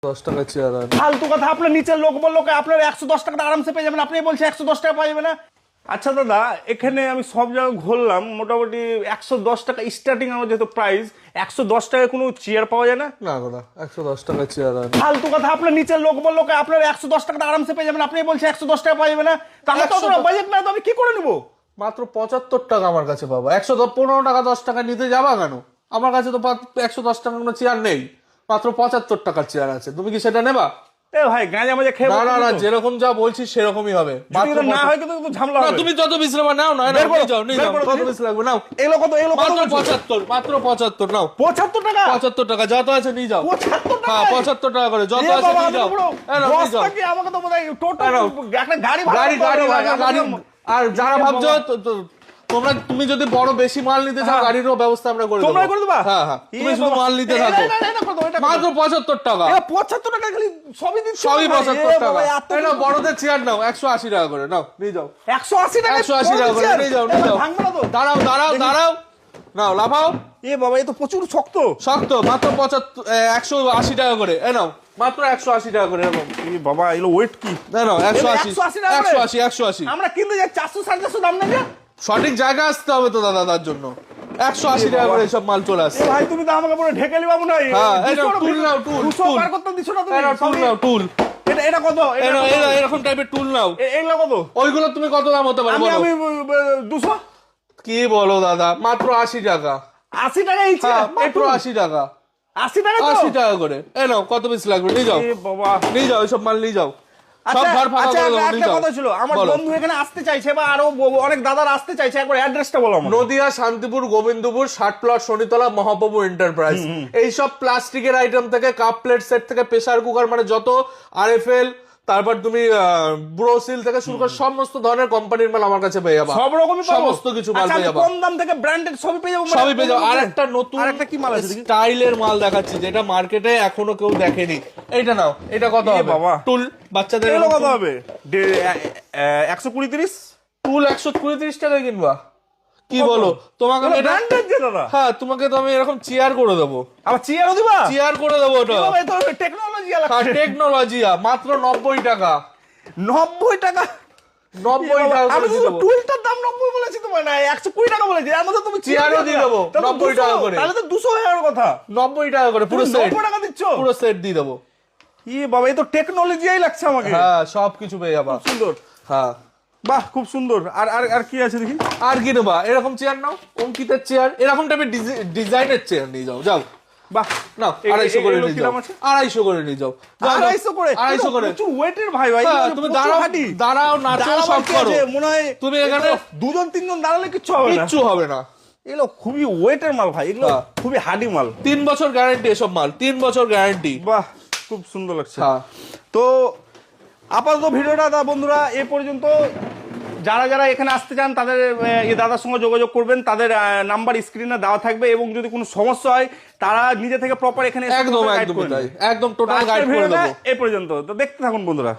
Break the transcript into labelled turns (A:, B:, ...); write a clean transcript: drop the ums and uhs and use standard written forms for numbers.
A: 10 টাকা চেয়ার আর
B: ফালতু কথা। আপনার নিচের লোক বললো আপনার 110 টাকা আরামসে পেয়ে যাবেন, আপনি বলছেন 110 টাকা পাওয়া যাবে না। আচ্ছা দাদা, এখানে আমি সব জায়গায় ঘুরলাম, মোটামুটি 110 টাকা স্টার্টিং আমার যেহেতু প্রাইস, 110 টাকায় কোনো চেয়ার পাওয়া যায় না।
A: না দাদা 110 টাকা চেয়ার আর
B: ফালতু কথা। আপনার নিচের লোক বললো আপনার 110 টাকা আরামসে পেয়ে যাবেন, আপনি বলছেন 110 টাকা পাওয়া যাবে না। তাহলে তো বাজেট না, তো আমি কি করে নেবো?
A: মাত্র 75 টাকা আমার কাছে পাবো। 115 টাকা 10 টাকা নিতে যাবা কেন? আমার কাছে তো 110 টাকা কোনো চেয়ার নেই, মাত্র 75 টাকার চেয়ার আছে। তুমি কি সেটা নেবা?
B: এ ভাই গাঁজা মাঝে খেয়ে
A: না না না, যেরকম যা বলছি সেরকমই হবে।
B: না হয় কিন্তু ঝামেলা হবে।
A: তুমি যত বিশ লাগবে নাও, না নিয়ে যাও, নিয়ে যাও, কত বিশ লাগবে নাও।
B: এলো কত? এলো কত?
A: মাত্র 75, মাত্র 75 নাও।
B: 75 টাকা?
A: 75 টাকা যত আছে নিয়ে যাও।
B: 75 টাকা?
A: হ্যাঁ 75 টাকা করে যত আছে নিয়ে যাও। নিয়ে যাও।
B: আমাকে তো বোধহয় টোটাল একটা গাড়ি ভাড়া
A: গাড়ি গাড়ি গাড়ি। আর যারা ভাবছো তুমি যদি বড় বেশি মাল নিতে চাও, গাড়িরও ব্যবস্থা আমরা করে দেব।
B: তোমরা করে দেবা?
A: হ্যাঁ হ্যাঁ, তুমি শুধু মাল নিতে থাকো। মাত্র 75 টাকা।
B: 75 টাকা খালি সবই দিন,
A: সবই 75 টাকা। এই নাও বড়দের চেয়ার নাও, 180 টাকা করে নাও, নিয়ে যাও।
B: 180 টাকা?
A: 180 টাকা করে নিয়ে যাও, নিয়ে যাও।
B: ভাঙবে না তো?
A: দাঁড়াও দাঁড়াও দাঁড়াও, নাও লাফাও।
B: এ বাবা, এ তো প্রচুর শক্ত।
A: শক্ত। মাত্র 180 টাকা করে। এই নাও মাত্র 180 টাকা করে। এরকম
B: এ বাবা, এলো ওয়েট কি?
A: নাও 180
B: টাকা করে?
A: 180।
B: আমরা কিনতে যাই 400 450 দাম নেই।
A: সঠিক জায়গা আসতে হবে তো দাদা, তার জন্য 180 টাকা করে সব মাল চলে আসছে।
B: ভাই তুমি তো আমাকে পুরো ঢেকে লিবা মনে হয়।
A: হ্যাঁ এই নাও টুল নাও, টুল
B: 200 পার করতে দিছো না তুমি?
A: এই নাও টুল নাও, টুল।
B: এটা কত?
A: এরকম টাইপের টুল নাও।
B: এগুলো কত?
A: ওইগুলো তুমি কত দাম হতে পারে বলো?
B: আমি 200।
A: কি বলো দাদা, মাত্র 80 টাকা।
B: 80 টাকা এই চেয়ার?
A: মাত্র 80 টাকা।
B: 80 টাকা?
A: 80 টাকা করে। এই নাও কত পিস লাগবে নিয়ে যাও।
B: এ বাবা,
A: নিয়ে যাও সব মাল নিয়ে যাও। সব ঘর ফাঁকা করে দাও, নিয়ে যাও।
B: কথা ছিল, আমার বন্ধু এখানে আসতে চাইছে বা আরো অনেক দাদারা আসতে চাইছে, একবার অ্যাড্রেসটা বলো আমাকে।
A: Nadia Shantipur Gobindapur 60 plot Shanitala Mahaprabhu enterprise. এইসব প্লাস্টিকের আইটেম থেকে কাপ প্লেট সেট থেকে প্রেসার কুকার, মানে যত আরএফএল, তারপর তুমি ব্রোসিল থেকে শুরু করে সমস্ত ধরনের কোম্পানির মাল আমার কাছে পেয়ে যাবে।
B: সব রকমই পাবো?
A: সমস্ত কিছু মাল পেয়ে যাবে,
B: কম দাম থেকে ব্র্যান্ডেড সবই পেয়ে যাবো?
A: সবই পেয়ে যাবে। আর একটা নতুন
B: আরেকটা কি মাল আছে দেখি?
A: স্টাইলের মাল দেখাচ্ছি, যেটা মার্কেটে এখনো কেউ দেখেনি। এইটা নাও। এটা কত হবে
B: বাবা?
A: টুল বাচ্চাদের
B: এগুলো কত হবে? 120-30?
A: টুল 120-30 টাকায় কিনবা? কি বলো? তোমাকে আমি এটা,
B: ব্র্যান্ডেড যে দাদা।
A: হ্যাঁ তোমাকে তো আমি এরকম চেয়ার করে দেবো।
B: আবার চেয়ারও দিবা?
A: চেয়ার করে দেবো ওটা।
B: বাবা, এ তো টেকনোলজি লাগছে।
A: টেকনোলজিয়া মাত্র 90 টাকা।
B: 90 টাকা?
A: 90 টাকা
B: আমি
A: করে
B: তো
A: দিয়ে দেবো।
B: টুলটার দাম 90 বলেছি তোমায়, না 120 টাকা বলেছি। এর মধ্যে তুমি
A: চেয়ারও দিয়ে দেবো 90 টাকা করে।
B: তাহলে তো 200 হয়ে যাওয়ার কথা।
A: 90 টাকা করে পুরো সেট।
B: 90 টাকা দিচ্ছ?
A: পুরো সেট দিয়ে দেবো।
B: বাবা, এই তো টেকনোলজিয়াই লাগছে আমাকে।
A: হ্যাঁ সবকিছু পেয়ে যাবা।
B: সুন্দর।
A: হ্যাঁ
B: বাহ, খুব সুন্দর। আর আর আর কি আছে দেখি?
A: আর কি নেবা? এরকম চেয়ার নাও, অঙ্কিতের চেয়ার, এরকম টাইপের ডিজাইনের চেয়ার নিয়ে যাও। যাও
B: বাহ,
A: নাও 250 করে নিয়ে যাও। 250 করে নিয়ে যাও।
B: 250 করে?
A: 250 করে।
B: প্রচুর ওয়েটের ভাই ভাই।
A: তুমি দাঁড়াও দাঁড়াও নাচো সব করো।
B: মনে হয়
A: তুমি এখানে
B: দুজন তিনজন দাঁড়ালে কিচ্ছু হবে না।
A: কিচ্ছু হবে না।
B: এগুলো খুবই ওয়েটের মাল ভাই, এগুলো খুবই হার্ডি মাল।
A: 3 বছর গ্যারান্টি এসব মাল, 3 বছর গ্যারান্টি।
B: বাহ, খুব সুন্দর লাগছে।
A: হ্যাঁ
B: তো আপাতত ভিডিওটা বন্ধুরা এ পর্যন্ত। যারা যারা এখানে আসতে চান তাদের এই দাদার সঙ্গে যোগাযোগ করবেন, তাদের নাম্বার স্ক্রিনে দেওয়া থাকবে, এবং যদি কোনো সমস্যা হয় তারা নিজে থেকে প্রপার এখানে
A: একদম একদম টোটাল গাইড করে দেবো।
B: এ পর্যন্ত তো দেখতে থাকুন বন্ধুরা।